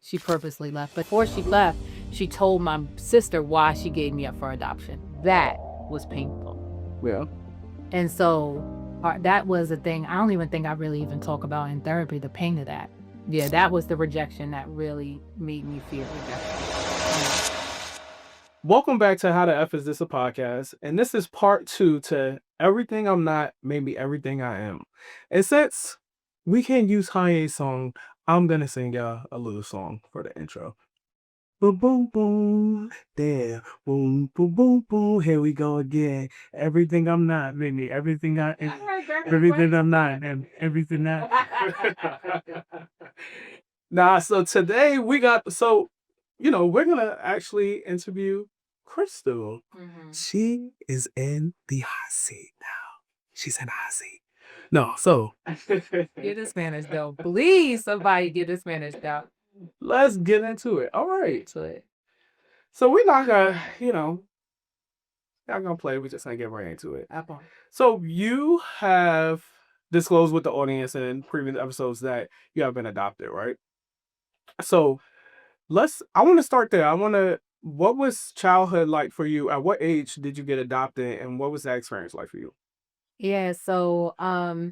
she purposely left. But before she left, she told my sister why she gave me up for adoption. That was painful. Yeah. And so that was a thing I don't even think I really even talk about in therapy, the pain of that. Yeah, that was the rejection that really made me feel rejected. Welcome back to How the F Is This a Podcast? And this is part 2 to Everything I'm Not, Maybe Everything I Am. And since we can't use Kanye's song, I'm going to sing y'all a little song for the intro. Boom, boom, boom. There. Boom, boom, boom, boom. Here we go again. Everything I'm not, maybe everything I am. Everything I'm not, and everything not. Nah, so today we're going to actually interview Crystal. Mhm. She is in the hot seat now. She's in the hot seat. No, so Get this managed though. Please, somebody get this managed out. let's get into it. All right. To it. So we're not gonna, not gonna play. We just gonna get right into it. Apple. So you have disclosed with the audience in previous episodes that you have been adopted, right? So I want to start there. What was childhood like for you? At what age did you get adopted, and what was that experience like for you? Yeah, so I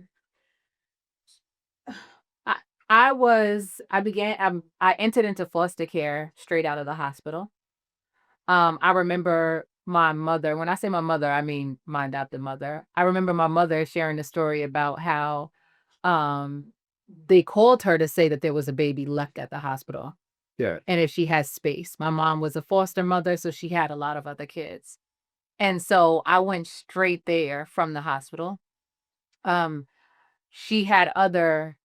I entered into foster care straight out of the hospital. I remember my mother, when I say my mother, I mean my adopted mother. I remember my mother sharing the story about how um they called her to say that there was a baby left at the hospital Yeah. and if she has space. My mom was a foster mother, so she had a lot of other kids. And so I went straight there from the hospital. Um, she had other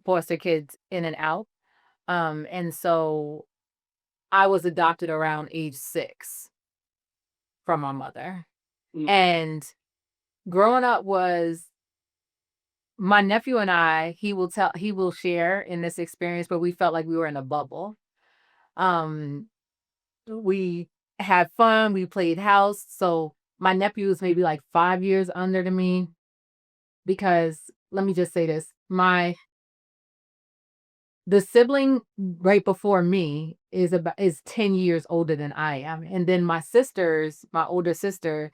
foster kids in and out. And so I was adopted around age 6 from my mother. Mm. And growing up was my nephew and I, he will share in this experience, but we felt like we were in a bubble. Um, we had fun, we played house. So my nephew was maybe like 5 years under to me because let me just say this, the sibling right before me is 10 years older than I am. And then my older sister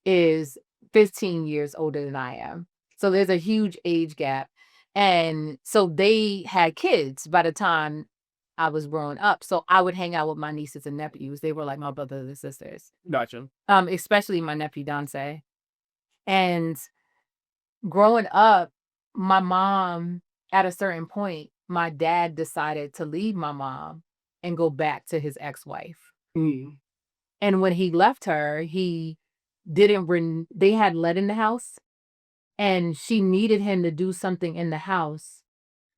is 15 years older than I am. So there's a huge age gap. And so they had kids by the time I was growing up. So I would hang out with my nieces and nephews. They were like my brothers and sisters. Gotcha. Especially my nephew Dante. And growing up, my mom, at a certain point, my dad decided to leave my mom and go back to his ex-wife. Mm. And when he left her, they had lead in the house and she needed him to do something in the house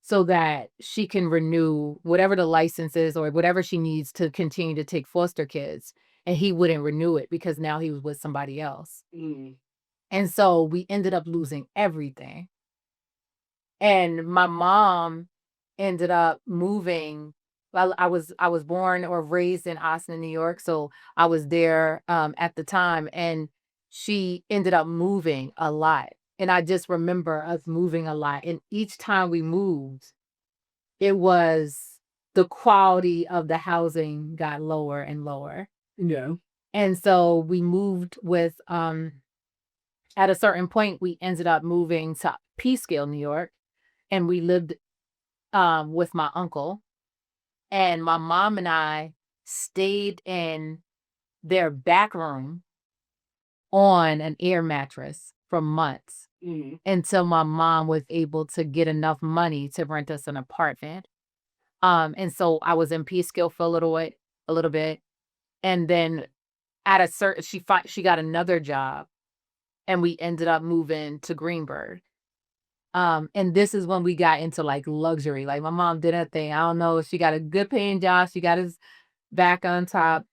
so that she can renew whatever the license is or whatever she needs to continue to take foster kids. And he wouldn't renew it because now he was with somebody else. Mm. And so we ended up losing everything. And my mom ended up moving. Well, I was born or raised in Austin, New York, so I was there at the time, and she ended up moving a lot. And I just remember us moving a lot. And each time we moved, it was the quality of the housing got lower and lower. Yeah. And so we moved with at a certain point we ended up moving to Peekskill, New York, and we lived with my uncle. And my mom and I stayed in their back room on an air mattress for months until my mom was able to get enough money to rent us an apartment. And so I was in Peekskill for a little bit. And then at a certain, she got another job and we ended up moving to Greenberg. And this is when we got into like luxury. Like my mom did her thing. I don't know. She got a good paying job. She got his back on top.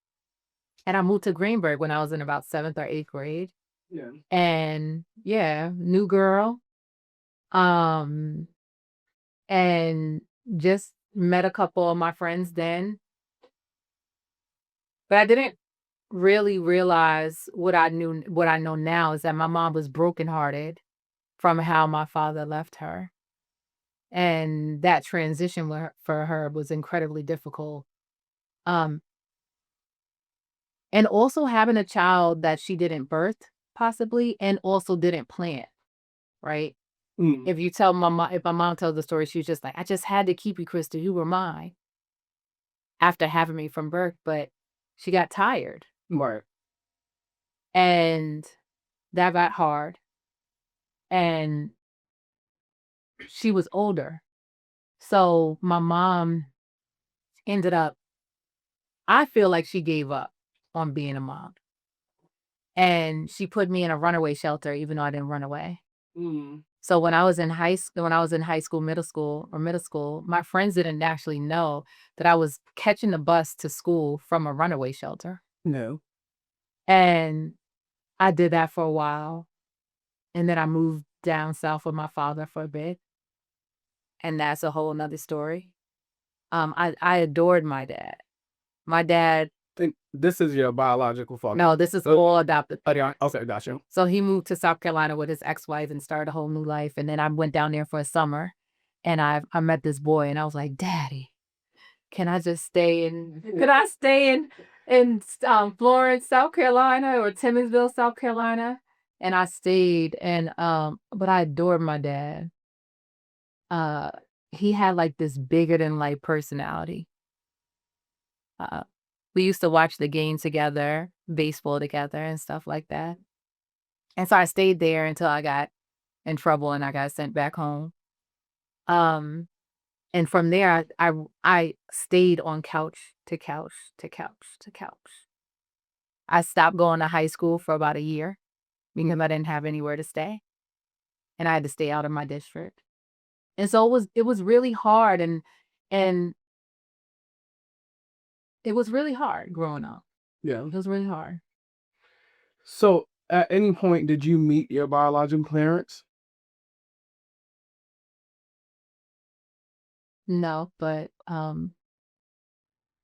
And I moved to Greenberg when I was in about 7th or 8th grade. Yeah. And yeah, new girl. Um, and just met a couple of my friends then. But I didn't really realize what I know now is that my mom was brokenhearted from how my father left her. and that transition for her was incredibly difficult. Um, and also having a child that she didn't birth possibly and also didn't plan, right? Mm. If my mom tells the story, she was just like, "I just had to keep you, Krista, you were mine," after having me from birth, but she got tired, Right. and that got hard, and she was older. So my mom ended up I feel like she gave up on being a mom, and she put me in a runaway shelter even though I didn't run away. Mm. So when I was in high school, middle school, my friends didn't actually know that I was catching the bus to school from a runaway shelter. No. And I did that for a while, and then I moved down south with my father for a bit, and that's a whole 'nother story. I adored my dad. My dad Think this is your biological father. No, this is Uh, all adopted Oh, yeah. parents. Okay, gotcha. So he moved to South Carolina with his ex-wife and started a whole new life, and then I went down there for a summer, and I met this boy, and I was like, "Daddy, can I just stay in could I stay in Florence, South Carolina, or Timminsville, South Carolina?" And I stayed, and, but I adored my dad. Uh, he had, like, this bigger than life personality. Uh, we used to watch the game together, baseball together and stuff like that. And so I stayed there until I got in trouble and I got sent back home. Um, and from there, I stayed on couch to couch to couch to couch. I stopped going to high school for about a year because I didn't have anywhere to stay, and I had to stay out of my district. And so it was really hard, and it was really hard growing up. Yeah. It was really hard. So, at any point, did you meet your biological parents? No, but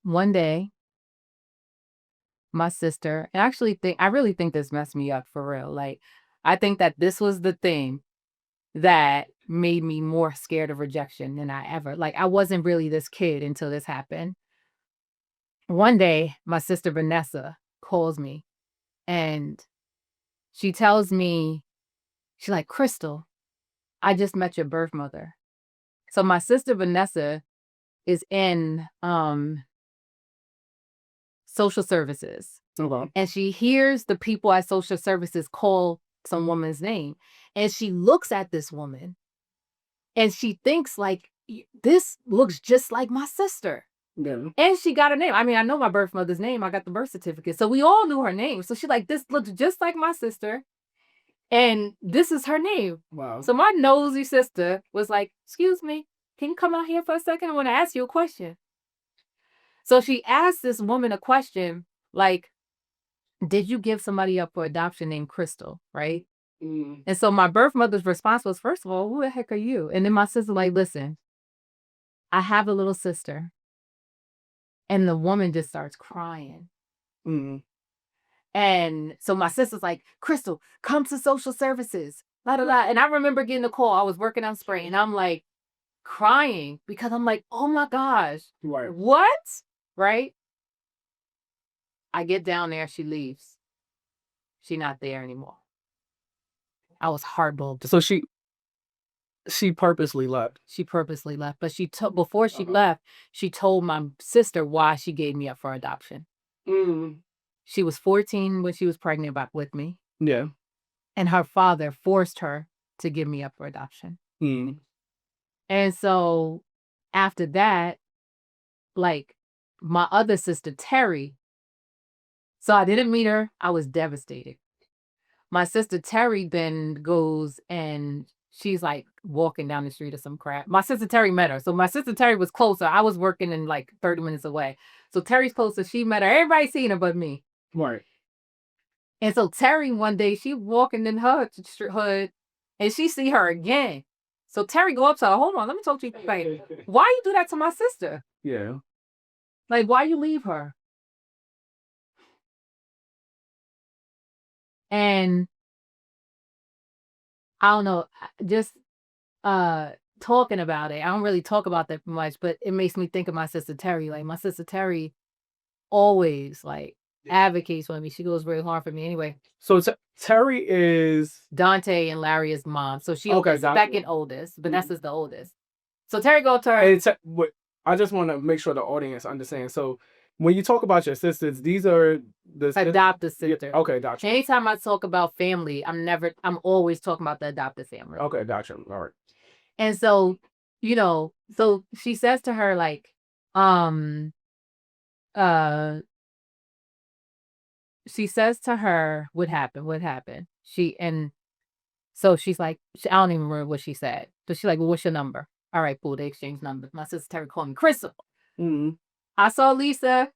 one day my sister and I really think this messed me up for real. Like, I think that this was the thing that made me more scared of rejection than I ever like, I wasn't really this kid until this happened. One day, my sister Vanessa calls me, and she tells me, she's like, "Crystal, I just met your birth mother." So my sister Vanessa is in, social services, Okay. and she hears the people at social services call some woman's name, and she looks at this woman, and she thinks like, This looks just like my sister." Yeah. And she got her name. I mean, I know my birth mother's name. I got the birth certificate. So we all knew her name. So she's like, "This looks just like my sister, and this is her name." Wow. So my nosy sister was like, "Excuse me, can you come out here for a second? I want to ask you a question." So she asked this woman a question like, "Did you give somebody up for adoption named Crystal?" Right? Mm. And so my birth mother's response was, "First of all, who the heck are you?" And then my sister like, "Listen, I have a little sister." And the woman just starts crying. Mm. And so my sister's like, "Crystal, come to social services." La da da. And I remember getting the call. I was working on spray, and I'm like crying because I'm like, "Oh my gosh, Right. what?" Right? I get down there, she leaves. She not there anymore. I was heartbroken. So she purposely left. She purposely left, but before she left, she told my sister why she gave me up for adoption. Mm. She was 14 when she was pregnant with me, Yeah. and her father forced her to give me up for adoption. Mm. And so after that, like my other sister, Terry, so I didn't meet her. I was devastated. My sister Terry then goes and she's like walking down the street or some crap. My sister Terry met her. So my sister Terry was closer. I was working in like 30 minutes away. So Terry's closer. She met her. Everybody seen her but me. Right. And so Terry one day, she walking in her hood and she see her again. So Terry go up to her, "Hold on, let me talk to you. Like, why you do that to my sister? Yeah. Like, why you leave her?" And I don't know, just talking about it. I don't really talk about that much, but it makes me think of my sister Terry. Like, my sister Terry always, like, advocates for me. She goes very hard for me anyway. So Terry is Dante and Larry's mom. So she Okay, was gotcha. second oldest. Vanessa's the oldest. So Terry go to her. And I just want to make sure the audience understands. So when you talk about your sisters, these are the Adopted sister. Okay, gotcha. Anytime I talk about family, I'm always talking about the adopted family. Okay, gotcha. All right. And so, you know, so she says to her, like, uh, she says to her, what happened? So she's like, I don't even remember what she said. So she's like, well, what's your number? All right, cool. They exchange numbers. My sister Terry called me Crystal. Mm-hmm. I saw Lisa.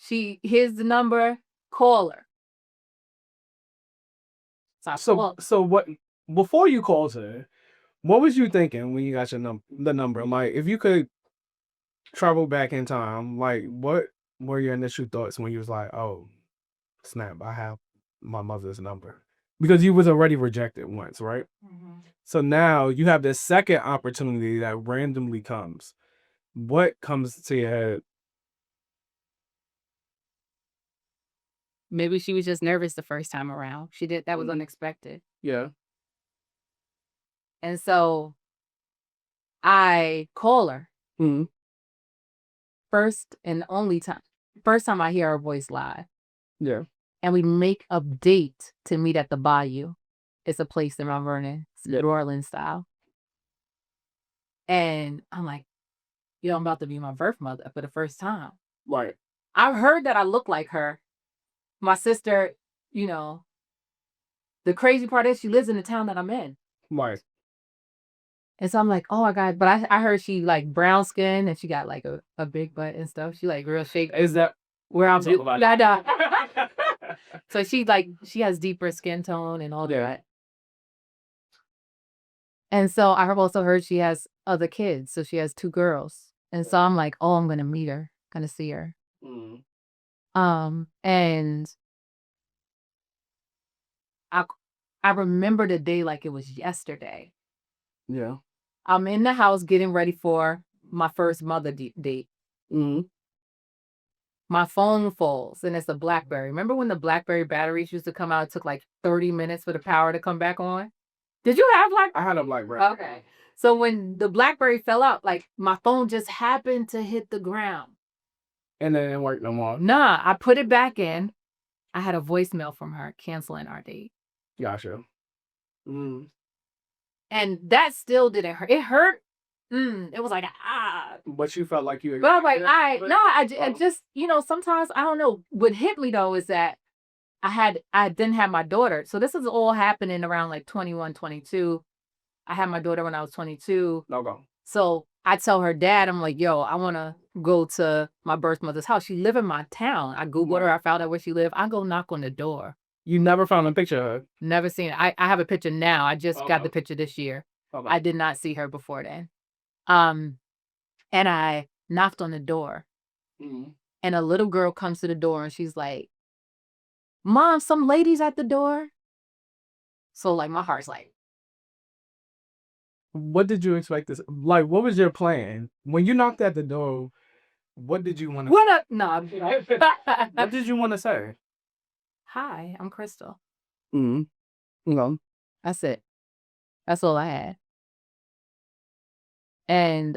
Here's the number. Call her. So what? Before you called her, what was you thinking when you got the number? Like, if you could travel back in time, like, what were your initial thoughts when you was like, oh, snap, I have my mother's number? Because you was already rejected once, right? Mm-hmm. So now you have this second opportunity that randomly comes. What comes to your head? Maybe she was just nervous the first time around. That was unexpected. Yeah. And so I call her. Mm-hmm. First and only time. First time I hear her voice live. Yeah. And we make a date to meet at the Bayou. It's a place in Mount Vernon. It's New Orleans style. And I'm like, I'm about to be my birth mother for the first time. Right. I've heard that I look like her. My sister, the crazy part is she lives in the town that I'm in. Right. And so I'm like, oh my God. But I heard she like brown skin and she got like a big butt and stuff. She like real shape. Is that where I'm So she has deeper skin tone and all that. And so I have also heard she has other kids. So she has 2 girls. And so I'm like, oh, I'm gonna meet her, gonna see her. Mm. And I remember the day like it was yesterday. Yeah. I'm in the house getting ready for my first mother date. Mm-hmm. My phone falls and it's a BlackBerry. Remember when the BlackBerry batteries used to come out? It took like 30 minutes for the power to come back on. Did you have I had a BlackBerry. Okay. So when the BlackBerry fell out, like my phone just happened to hit the ground. And then it worked no more. Nah, I put it back in. I had a voicemail from her canceling our date. Gotcha. Mm. And that still didn't hurt. It hurt. It was like, But you felt like you. But I'm like, I just, sometimes, I don't know. What hit me though is that I didn't have my daughter. So this is all happening around like 21, 22. I had my daughter when I was 22. Okay. So I tell her dad, I'm like, yo, I want to go to my birth mother's house. She live in my town. I Googled her. I found out where she lived. I go knock on the door. You never found a picture of her? Never seen it. I have a picture now. I just got the picture this year. Okay. I did not see her before then. And I knocked on the door. Mm-hmm. And a little girl comes to the door and she's like, Mom, some ladies at the door. So like my heart's like, what did you expect this? Like, what was your plan? When you knocked at the door, what did you want to What up? No. What did you want to say? Hi, I'm Crystal. Mm-hmm. No. That's it. That's all I had. And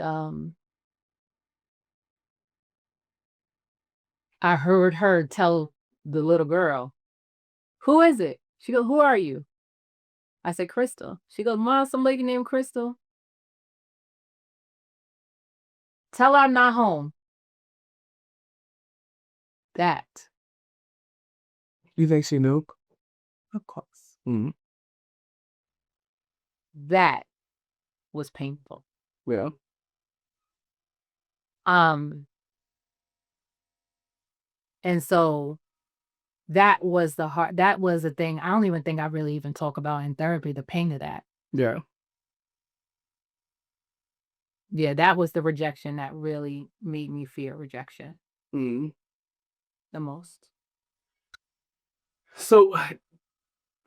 I heard her tell the little girl, who is it? She goes, who are you? I said, Crystal. She goes, Mom, some lady named Crystal. Tell her I'm not home. That. You think she knew? Of course. Mm-hmm. That was painful. Yeah. And so that was the thing. I don't even think I really even talk about in therapy, the pain of that. Yeah. Yeah, that was the rejection that really made me fear rejection. Mm-hmm. The most. So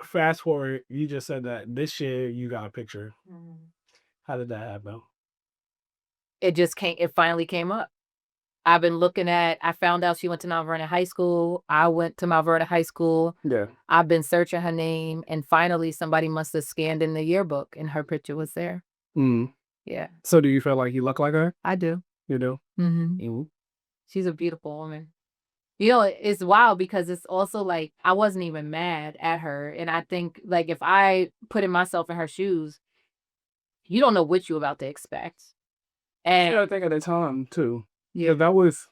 fast forward, you just said that this year you got a picture. Mm-hmm. How did that happen? It finally came up. I've been I found out she went to Mount Vernon High School. I went to Mount Vernon High School. Yeah. I've been searching her name, and finally somebody must have scanned in the yearbook and her picture was there. Mm. Yeah, So do you feel like you look like her? I do. You do? Mhm. She's a beautiful woman. You know, it's wild because it's also like I wasn't even mad at her, and I think, like, if I put in myself in her shoes, you don't know what you're about to expect. And Yeah, I think at the time too. yeah, That was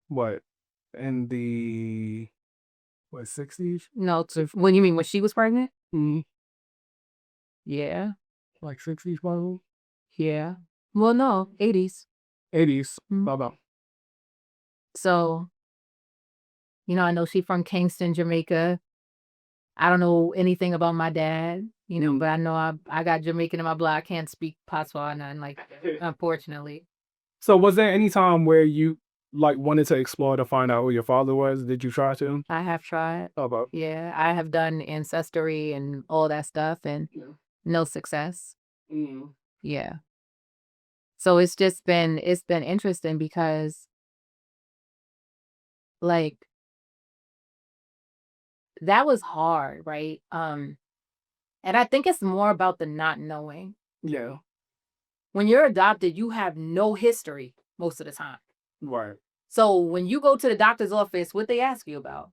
what in the 60s? no, when you mean when she was pregnant? Mm. Yeah, Like 60s, probably yeah. Well, no, 80s. 80s. Mhm. Baba. So, I know she from Kingston, Jamaica. I don't know anything about my dad, but I know I got Jamaican in my blood. I can't speak patois or nothing, like, unfortunately. So was there any time where you like wanted to explore to find out who your father was? Did you try to? I have tried. How about? Yeah, I have done ancestry and all that stuff and Yeah. no success. Mm. Yeah. So it's been interesting because, like, that was hard, right? And I think it's more about the not knowing. Yeah. When you're adopted, you have no history most of the time. Right. So when you go to the doctor's office, what they ask you about?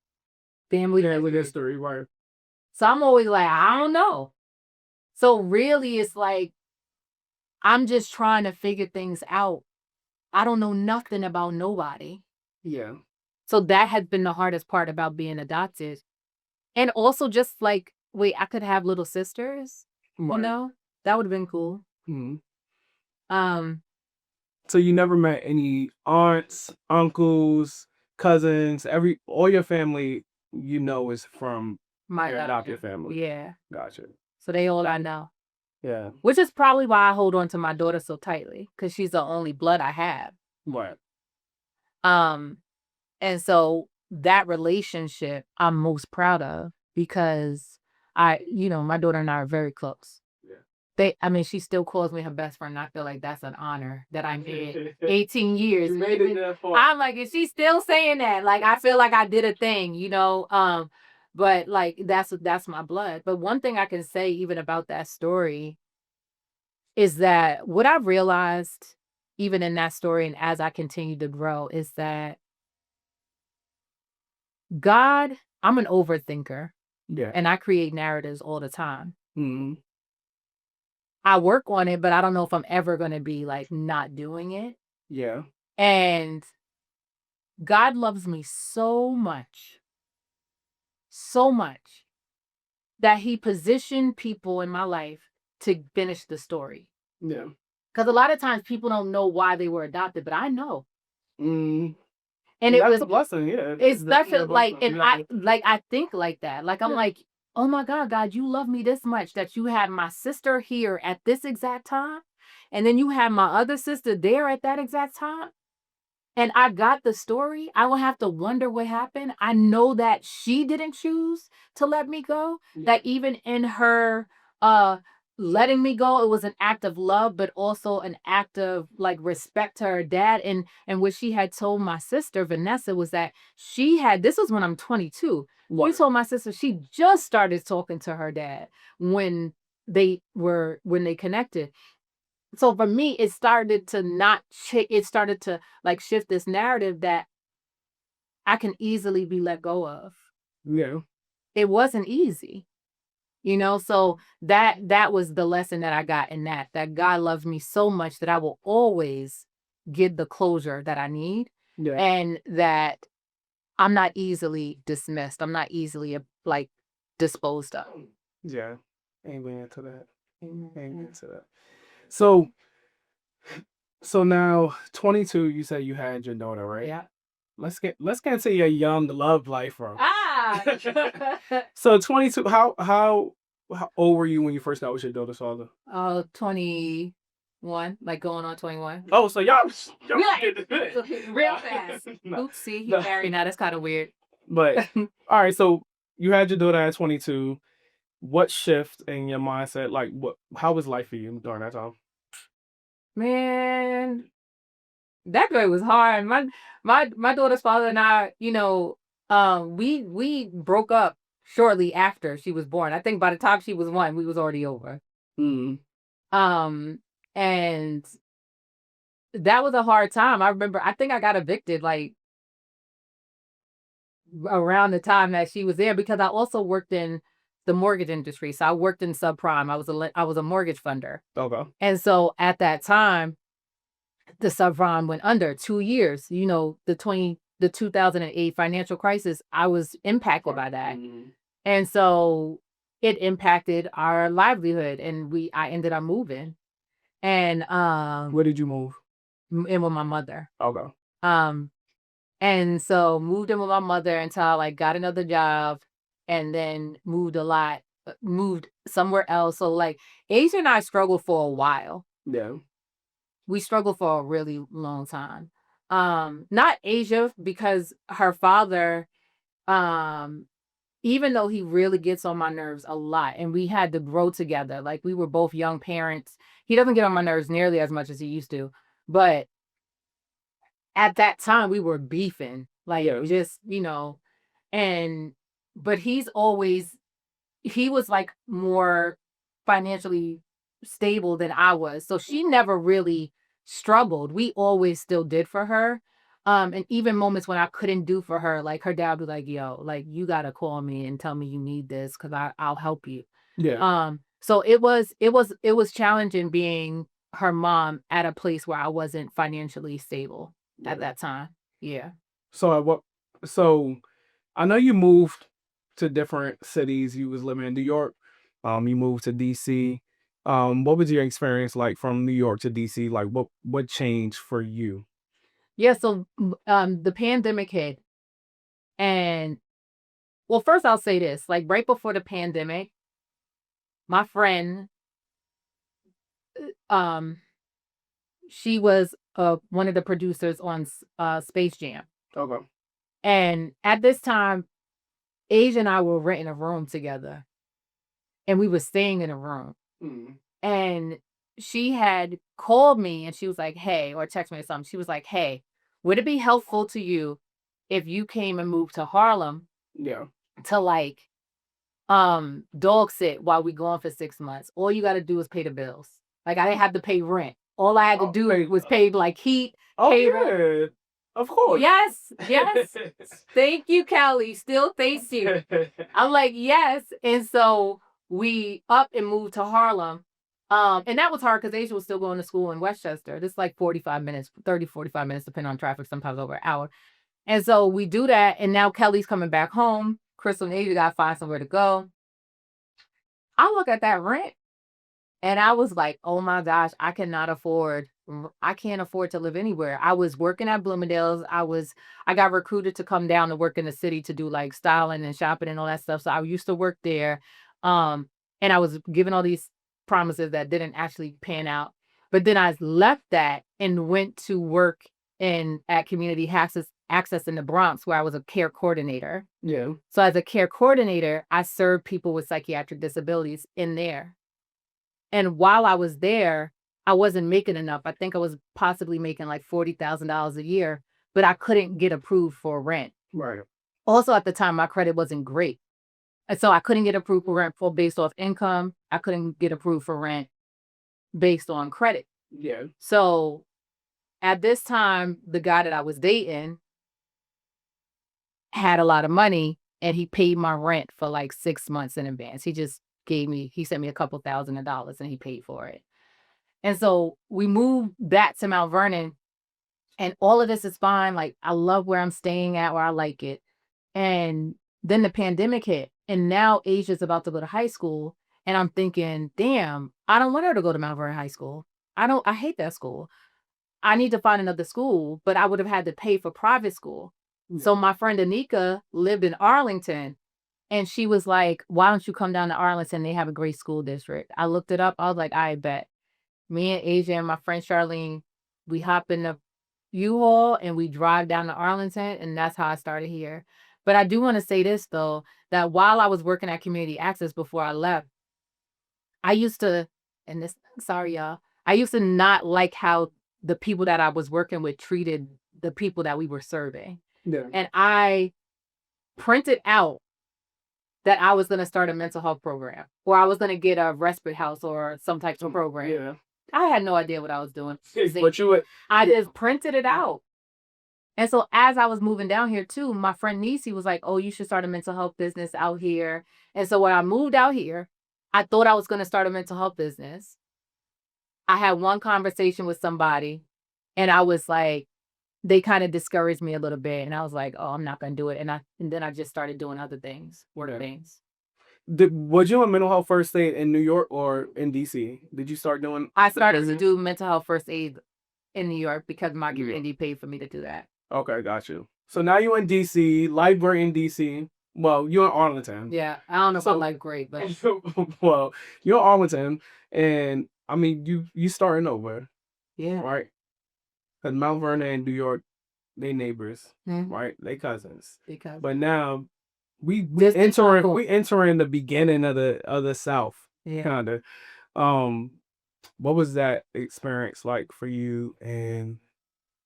Family Family history. history, right? So I'm always like, I don't know. So really, it's like I'm just trying to figure things out. I don't know nothing about nobody. Yeah. So that has been the hardest part about being adopted. And also just like, wait, I could have little sisters, Right. That would have been cool. Mm. Um, So you never met any aunts, uncles, cousins, all your family is from my your adopted adoption. family. Yeah. Gotcha. So they all I know. Yeah. Which is probably why I hold on to my daughter so tightly, because she's the only blood I have. Right. Um, and so that relationship I'm most proud of because my daughter and I are very close. She still calls me her best friend. And I feel like that's an honor that I made 18 years. You made it that far. I'm like, is she still saying that? Like, I feel like I did a thing. But like that's my blood. But one thing I can say even about that story is that what I've realized, even in that story, and as I continue to grow, is that God, I'm an overthinker Yeah. and I create narratives all the time. Mm-hmm. I work on it, but I don't know if I'm ever going to be like not doing it. Yeah. And God loves me so much that he positioned people in my life to finish the story. Yeah. Because a lot of times people don't know why they were adopted, but I know. Mm. And That's a blessing, yeah. it's such definitely a a like, blessing. and I think like that. Like, I'm Yeah. like, oh my God, you love me this much that you had my sister here at this exact time. And then you had my other sister there at that exact time. And I got the story. I will have to wonder what happened. I know that she didn't choose to let me go. That even in her uh letting me go, it was an act of love, but also an act of like respect to her dad. And what she had told my sister, Vanessa, was that this was when I'm 22. She told my sister she just started talking to her dad when they connected. So for me, it started to it started to like shift this narrative that I can easily be let go of. Yeah. It wasn't easy. So that was the lesson that I got in that God loves me so much that I will always get the closure that I need. Yeah. And that I'm not easily dismissed. I'm not easily like disposed of. Yeah. Amen to that. Amen to that. So now 22, you said you had your daughter, right? Yeah. Let's get into your young love life, bro. Ah. So 22, how old were you when you first got with your daughter's father? 21, like going on 21. Oh, so y'all Real- did this. Real fast. No. Oops, see, he's No. married now. That's kind of weird. But all right, so you had your daughter at 22. what shift in your mindset? Like, how was life for you during that time? Man, that joy was hard. My daughter's father and I, we broke up shortly after she was born. I think by the time she was 1, we was already over. Mm. Um, and that was a hard time. I remember, I think I got evicted like around the time that she was there because I also worked in the mortgage industry. So I worked in subprime. I was a mortgage funder. Okay. And so at that time, the subprime went under 2 years. The 2008 financial crisis, I was impacted by that. Mm. And so it impacted our livelihood and I ended up moving and Where did you move? in with my mother. Okay. Um and so moved in with my mother until I like got another job and then moved somewhere else. So like Asia and I struggled for a while. Yeah. We struggled for a really long time. Not Asia because her father, um, even though he really gets on my nerves a lot, and we had to grow together. Like we were both young parents. He doesn't get on my nerves nearly as much as he used to, but at that time we were beefing, like Yeah. just and but he was like more financially stable than I was. So she never really struggled. We always still did for her. And even moments when I couldn't do for her, like her dad would be like, yo, like you gotta call me and tell me you need this because I'll help you. Yeah. So it was challenging being her mom at a place where I wasn't financially stable at Yeah. that time. Yeah. So at what? So I know you moved to different cities. You was living in New York. You moved to DC. What was your experience like from New York to DC? Like, what changed for you? Yeah. So the pandemic hit and well, first I'll say this, like, right before the pandemic, my friend, um, she was, one of the producers on Space Jam, Okay. and at this time, Asia and I were renting a room together, and we were staying in a room, Mm. and she had called me, and she was like, "Hey," or text me or something, she was like, "Hey, would it be helpful to you if you came and moved to Harlem Yeah. to, like, dog sit while we gone for 6 months. All you gotta do is pay the bills. Like, I didn't have to pay rent. All I had to Oh, do wait. was pay, like, heat, Oh cable." yeah. Of course. Yes, yes. Thank you, Kelly. Still thanks you. I'm like, "Yes." And so we up and moved to Harlem. And that was hard because Asia was still going to school in Westchester. This is like 45 minutes, 30, 45 minutes, depending on traffic, sometimes over an hour. And so we do that, and now Kelly's coming back home. Crystal and Asia gotta find somewhere to go. I look at that rent and I was like, "Oh my gosh, I can't afford to live anywhere." I was working at Bloomingdale's. I got recruited to come down to work in the city to do like styling and shopping and all that stuff. So I used to work there. Um, and I was given all these promises that didn't actually pan out. But then I left that and went to work in at Community Access in the Bronx, where I was a care coordinator. Yeah. So as a care coordinator, I served people with psychiatric disabilities in there. And while I was there, I wasn't making enough. I think I was possibly making like $40,000 a year, but I couldn't get approved for rent. Right. Also, at the time, my credit wasn't great. And so I couldn't get approved for rent based off income. I couldn't get approved for rent based on credit. Yeah. So at this time, the guy that I was dating had a lot of money and he paid my rent for like 6 months in advance. He sent me a couple $1,000 and he paid for it. And so we moved back to Mount Vernon and all of this is fine. Like I love where I'm staying at, where I like it. And then the pandemic hit and now Asia's about to go to high school. And I'm thinking, damn, I don't want her to go to Mount Vernon High School. I hate that school. I need to find another school, but I would have had to pay for private school. Yeah. So my friend Anika lived in Arlington and she was like, why don't you come down to Arlington? They have a great school district. I looked it up. I was like, I bet. Me and Asia and my friend Charlene, we hop in the U-Haul and we drive down to Arlington, and that's how I started here. But I do wanna say this though, that while I was working at Community Access before I left, I used to and this sorry, y'all. I used to not like how the people that I was working with treated the people that we were serving. Yeah. And I printed out that I was gonna start a mental health program, or I was gonna get a respite house or some type of program. Yeah. I had no idea what I was doing. But you would. I just printed it out. And so as I was moving down here too, my friend Nisi was like, "Oh, you should start a mental health business out here." And so when I moved out here, I thought I was going to start a mental health business. I had one conversation with somebody and I was like, they kind of discouraged me a little bit. And I was like, oh, I'm not going to do it. And then I just started doing other things, work Yeah. things. Was you in mental health first aid in New York or in DC? Did you start doing? I started to do mental health first aid in New York because my community paid for me to do that. Okay, got you. So now you're in DC, library in DC. Well, you're in Arlington. Yeah. I don't know if I So- like great, but Well, you're in Arlington, and I mean you starting over, yeah. right? Because Mount Vernon and New York, they neighbors, Mhm. right? They cousins. Because But now we Distant entering uncle. we entering the beginning of the South, yeah. kind of. Um, what was that experience like for you in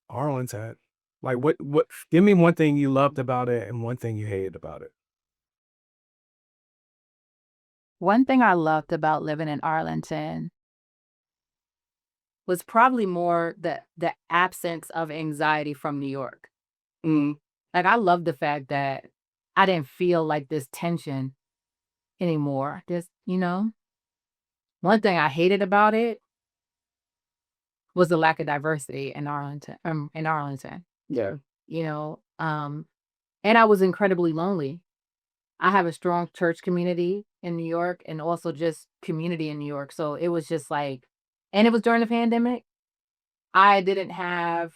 Arlington? Like what give me one thing you loved about it and one thing you hated about it. One thing I loved about living in Arlington was probably more the absence of anxiety from New York. Mm, Like, I love the fact that I didn't feel like this tension anymore. Just, one thing I hated about it was the lack of diversity in Arlington. yeah. You know, um, and I was incredibly lonely. I have a strong church community in New York and also just community in New York. So it was just like, and it was during the pandemic. I didn't have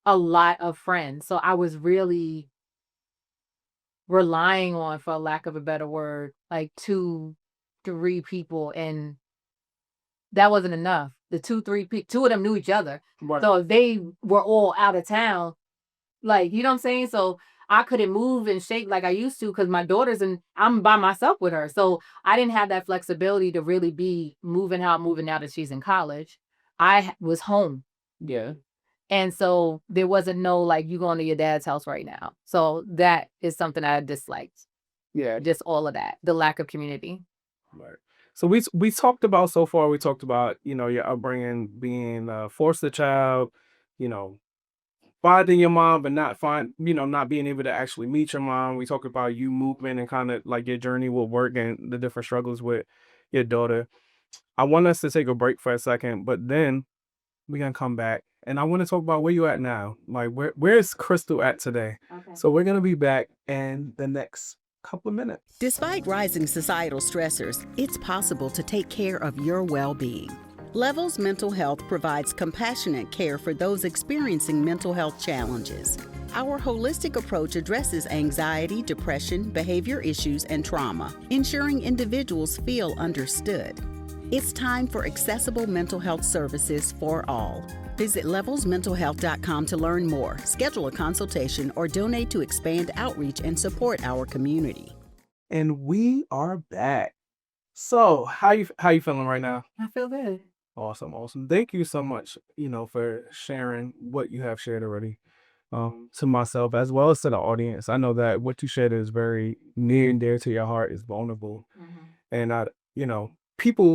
a lot of friends. So I was really relying on, for lack of a better word, like 2, 3 people, and that wasn't enough. The 2, 3 people, 2 of them knew each other. Right. So if they were all out of town, like, you know what I'm saying? So I couldn't move and shake like I used to because my daughter's and I'm by myself with her. So I didn't have that flexibility to really be moving out that she's in college. Was home. Yeah. And so there wasn't no like you going to your dad's house right now. So that is something I disliked. Yeah. Just all of that, the lack of community. Right. So we talked about so far. We talked about your upbringing, being a foster child, you know, finding your mom, but not being able to actually meet your mom. We talked about you moving and kind of like your journey with work and the different struggles with your daughter. I want us to take a break for a second, but then we're gonna come back and I want to talk about where you at now. Like where's Crystal at today? Okay. So we're gonna be back in the next couple of minutes. Despite rising societal stressors, it's possible to take care of your well-being. Levels Mental Health provides compassionate care for those experiencing mental health challenges. Our holistic approach addresses anxiety, depression, behavior issues, and trauma, ensuring individuals feel understood. It's time for accessible mental health services for all. Visit levelsmentalhealth.com to learn more, schedule a consultation, or donate to expand outreach and support our community. And we are back. So how you feeling right now? I feel good. Awesome. Thank you so much, for sharing what you have shared already. To myself as well as to the audience. I know that what you shared is very near and dear to your heart, is vulnerable. And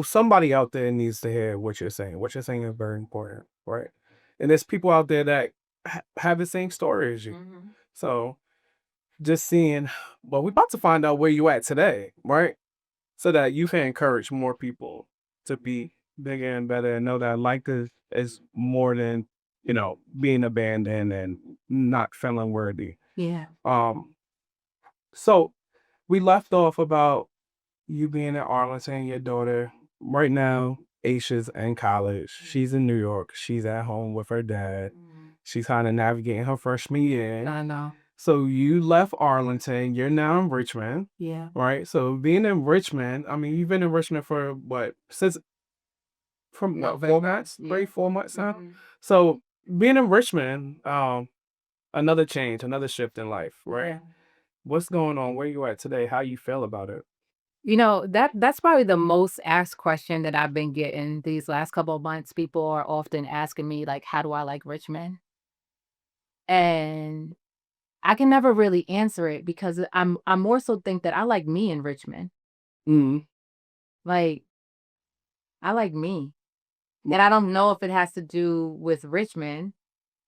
somebody out there needs to hear what you're saying. What you're saying is very important, right? And there's people out there that have the same story as you. So just seeing, well, we're about to find out where you at today, right? So that you can encourage more people to be bigger and better and know that life is more than, being abandoned and not feeling worthy. Yeah. So we left off about you being at Arlington, your daughter. Right now, Aisha's in college. She's in New York. She's at home with her dad. She's kind of navigating her freshman year. I know. So you left Arlington. You're now in Richmond, Yeah. right? So being in Richmond, I mean, you've been in Richmond for what? From November. 4 months, Yeah. 3, 4 months now. So being in Richmond, another change, another shift in life, right? What's going on? Where you at today? How you feel about it? You know, that's probably the most asked question that I've been getting these last couple of months. People are often asking me, like, how do I like Richmond? And I can never really answer it because I more so think that I like me in Richmond. Mm. Like, I like me. And I don't know if it has to do with Richmond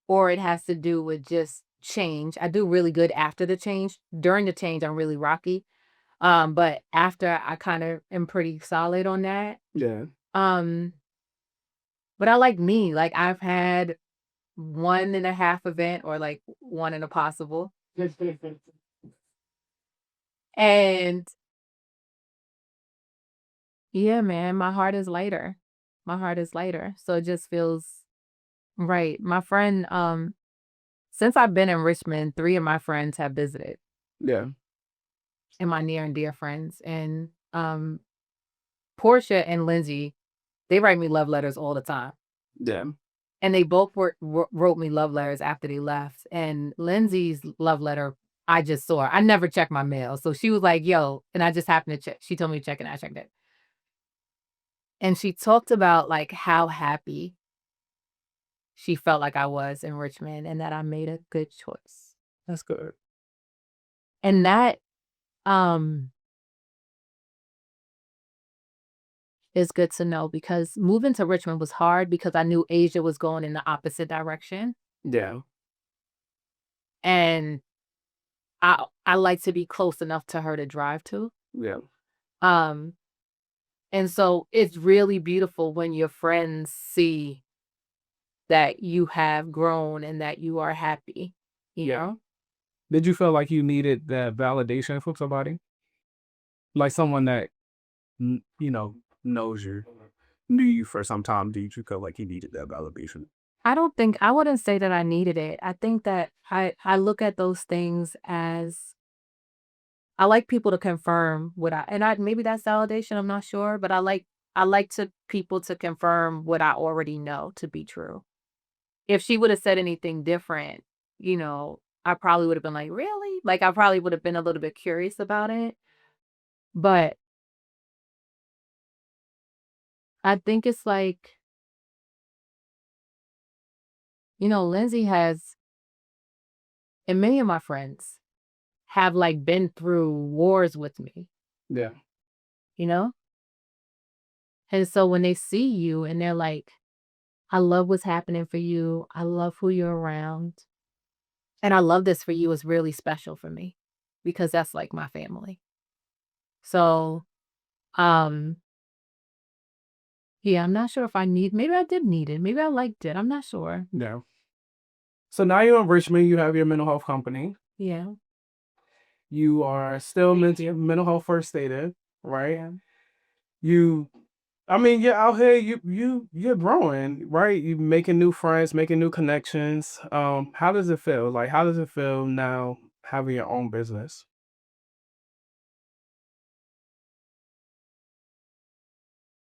or it has to do with just change. I do really good after the change. During the change, I'm really rocky. But after I kind of am pretty solid on that. Yeah. Um, but I like me. Like I've had 1.5 event or like one in a possible. And yeah, man, my heart is lighter. My heart is lighter. So it just feels right. My friend, since I've been in Richmond, 3 of my friends have visited Yeah. and my near and dear friends. And Portia and Lindsay, they write me love letters all the time. Yeah. And they both wrote me love letters after they left. And Lindsay's love letter, I just saw her. I never check my mail. So she was like, yo, and I just happened to check. She told me to check and I checked it. And she talked about like how happy she felt like I was in Richmond and that I made a good choice. That's good. And that um is good to know because moving to Richmond was hard because I knew Asia was going in the opposite direction. Yeah. And I like to be close enough to her to drive to. Yeah. Um, and so it's really beautiful when your friends see that you have grown and that you are happy, you Yeah. know? Did you feel like you needed that validation from somebody? Like someone that knows you, knew you for some time. Did you feel like you needed that validation? I wouldn't say that I needed it. I think that I look at those things as I like people to confirm what I maybe that's validation, I'm not sure, but I like to people to confirm what I already know to be true. If she would have said anything different, I probably would have been like, "Really?" Like, I probably would have been a little bit curious about it. But I think it's like, Lindsay has and many of my friends have, like, been through wars with me, Yeah. you know? And so when they see you and they're like, "I love what's happening for you. I love who you're around. And I love this for you," is really special for me because that's, like, my family. So, um yeah, I'm not sure if maybe I did need it. Maybe I liked it. I'm not sure. Yeah. So now you're in Richmond. You have your mental health company. Yeah. You are still mental health first aid, right? Yeah. You, I mean, you're out here. You're growing, right? You making new friends, making new connections. How does it feel? Like, how does it feel now having your own business?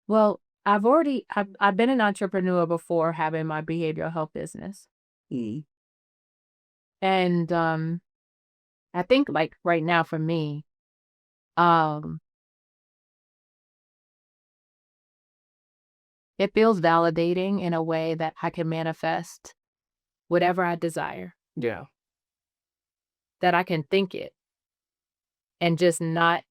Well, I've been an entrepreneur before having my behavioral health business. Mm. And I think like right now for me, um it feels validating in a way that I can manifest whatever I desire, Yeah. that I can think it and just not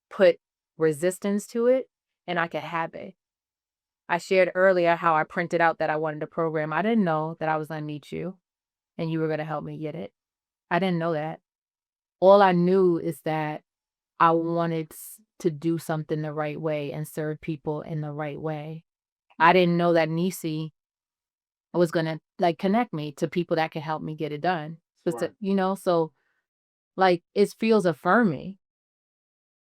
put resistance to it and I can have it. I shared earlier how I printed out that I wanted a program. I didn't know that I was going to meet you and you were going to help me get it. I didn't know that. All I knew is that I wanted to do something the right way and serve people in the right way. I didn't know that Nisi was going to like connect me to people that can help me get it done. Right. So like it feels affirming.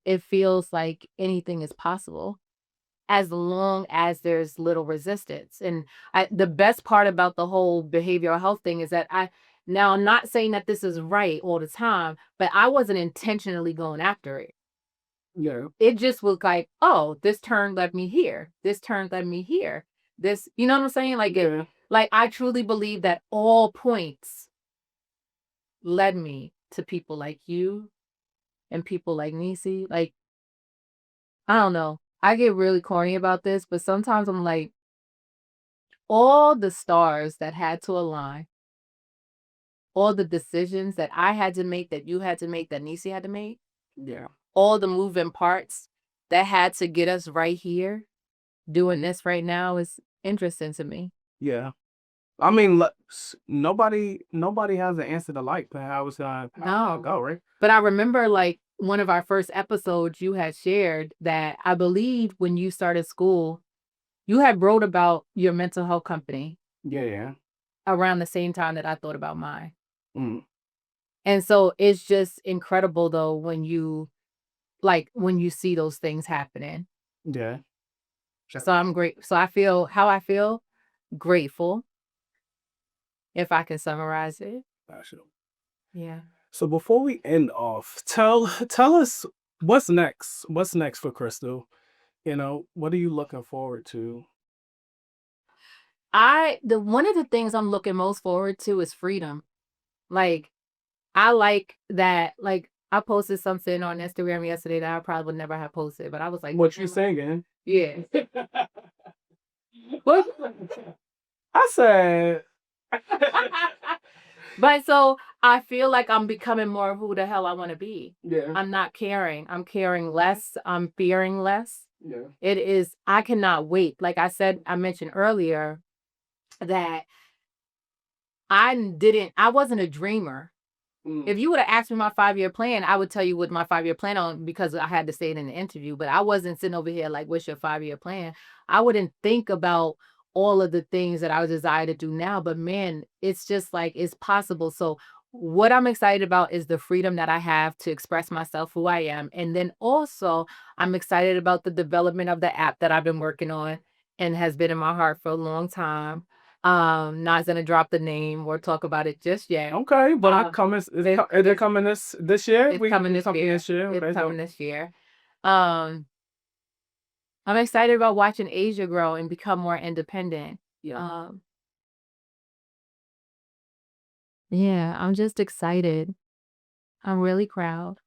It feels like anything is possible as long as there's little resistance. And the best part about the whole behavioral health thing is that now I'm not saying that this is right all the time, but I wasn't intentionally going after it. Yeah. It just was like, oh, this turn led me here. This turn led me here. This, you know what I'm saying? Yeah. Like I truly believe that all points led me to people like you and people like Niecy, like, I don't know. I get really corny about this, but sometimes I'm like, all the stars that had to align, all the decisions that I had to make, that you had to make, that Niecy had to make, Yeah. all the moving parts that had to get us right here doing this right now is interesting to me. Yeah. I mean, nobody has an answer to like that. I was how No. go, right? But I remember like one of our first episodes you had shared that I believe when you started school, you had wrote about your mental health company Yeah. around the same time that I thought about mine. Mm. And so it's just incredible though when you see those things happening. Yeah. So I'm great. So I feel how I feel grateful, if I can summarize it. Gotcha. Yeah. So before we end off, tell us what's next. What's next for Crystal? What are you looking forward to? The one of the things I'm looking most forward to is freedom. Like, I like that, like, I posted something on Instagram yesterday that I probably would never have posted, but I was like, What you singing? yeah. What? I said, But so I feel like I'm becoming more of who the hell I want to be. yeah, I'm not caring. I'm caring less. I'm fearing less. yeah, It is, I cannot wait. Like I said, I mentioned earlier that I wasn't a dreamer. mm, If you would have asked me my 5-year plan, I would tell you what my 5-year plan on because I had to say it in the interview. But I wasn't sitting over here like, what's your 5-year plan? I wouldn't think about all of the things that I desire to do now. But man, it's just like it's possible. So what I'm excited about is the freedom that I have to express myself, who I am. And then also I'm excited about the development of the app that I've been working on and has been in my heart for a long time. Not gonna drop the name or talk about it just yet. okay, but I coming. Are they coming this year? It's coming this year. This year. It's Okay, coming this year. Um, I'm excited about watching Asia grow and become more independent. yeah. Yeah, I'm just excited. I'm really proud.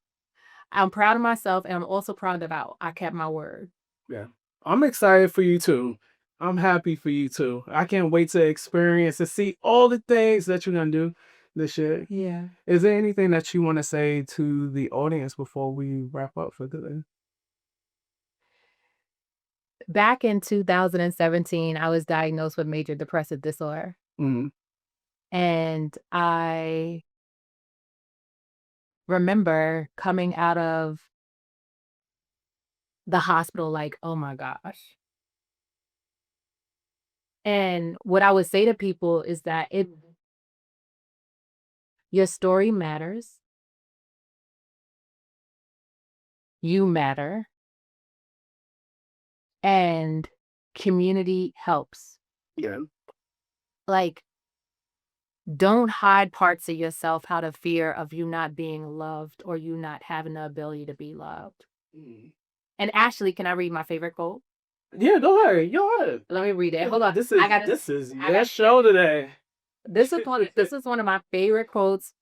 I'm proud of myself, and I'm also proud that I kept my word. Yeah. I'm excited for you too. I'm happy for you too. I can't wait to experience and see all the things that you're gonna do this year. Yeah. Is there anything that you want to say to the audience before we wrap up for today? Back in 2017, I was diagnosed with major depressive disorder, Mm, and I remember coming out of the hospital like, "Oh my gosh." And what I would say to people is that your story matters. You matter, and community helps. yeah. Like, don't hide parts of yourself out of fear of you not being loved or you not having the ability to be loved. Mm. And Ashley, can I read my favorite quote? Yeah, go ahead. Go ahead. Let me read it. Hold on. This is I gotta, this is I your gotta, show today. this is one of my favorite quotes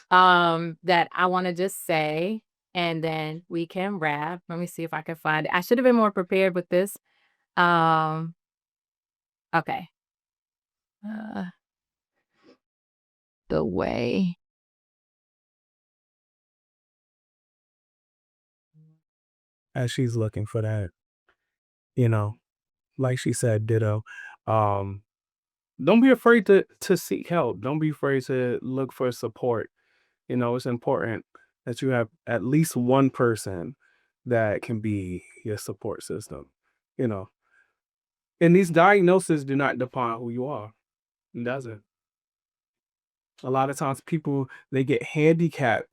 that I want to just say, and then we can wrap. Let me see if I can find it. I should have been more prepared with this. Um, okay. Uh, the way. As she's looking for that, you know, like she said, ditto. Um, don't be afraid to seek help. Don't be afraid to look for support. It's important that you have at least one person that can be your support system. You know, and these diagnoses do not define who you are. It doesn't. A lot of times people they get handicapped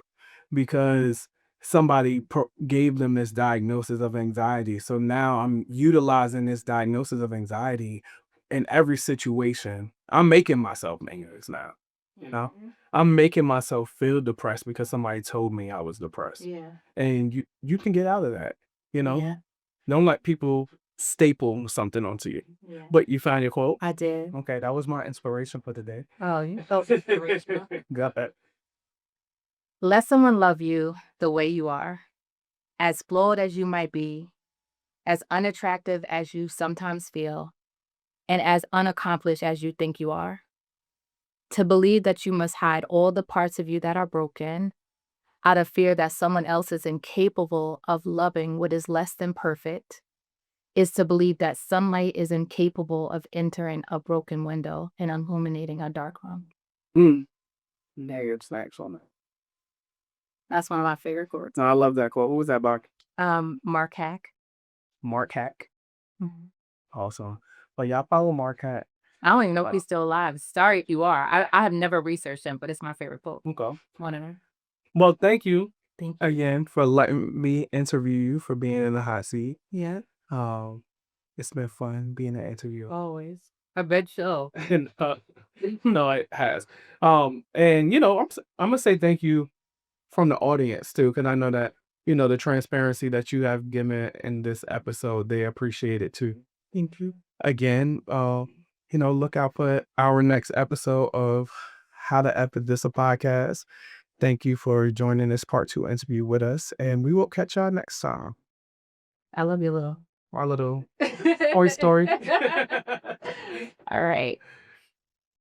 because somebody gave them this diagnosis of anxiety. So now I'm utilizing this diagnosis of anxiety in every situation. I'm making myself anxious now. I'm making myself feel depressed because somebody told me I was depressed. Yeah. And you can get out of that. Yeah. Don't let people staple something onto you. Yeah. But you find your quote. I did. Okay, that was my inspiration for today. Oh, you felt inspirational. Got that. Let someone love you the way you are, as flawed as you might be, as unattractive as you sometimes feel, and as unaccomplished as you think you are. To believe that you must hide all the parts of you that are broken out of fear that someone else is incapable of loving what is less than perfect is to believe that sunlight is incapable of entering a broken window and illuminating a dark room. Negative snacks on it. That's one of my favorite quotes. No, I love that quote. Who was that by? Mark Hack. Mark Hack. Mhm. Awesome. But y'all follow Mark Hack. I don't even know if he's still alive. Sorry if you are. I have never researched him, but it's my favorite quote. Okay. One of them. Well, thank you Thank you. again for letting me interview you, for being in the hot seat. Yeah, It's been fun being an interviewer. always. I bet so. And no, it has. And I'm gonna say thank you from the audience too, because I know that the transparency that you have given in this episode, they appreciate it too. Thank you again. Look out for our next episode of How to F This a Podcast. Thank you for joining this part 2 interview with us, and we will catch y'all next time. I love you, little. Our little Toy Story. All right.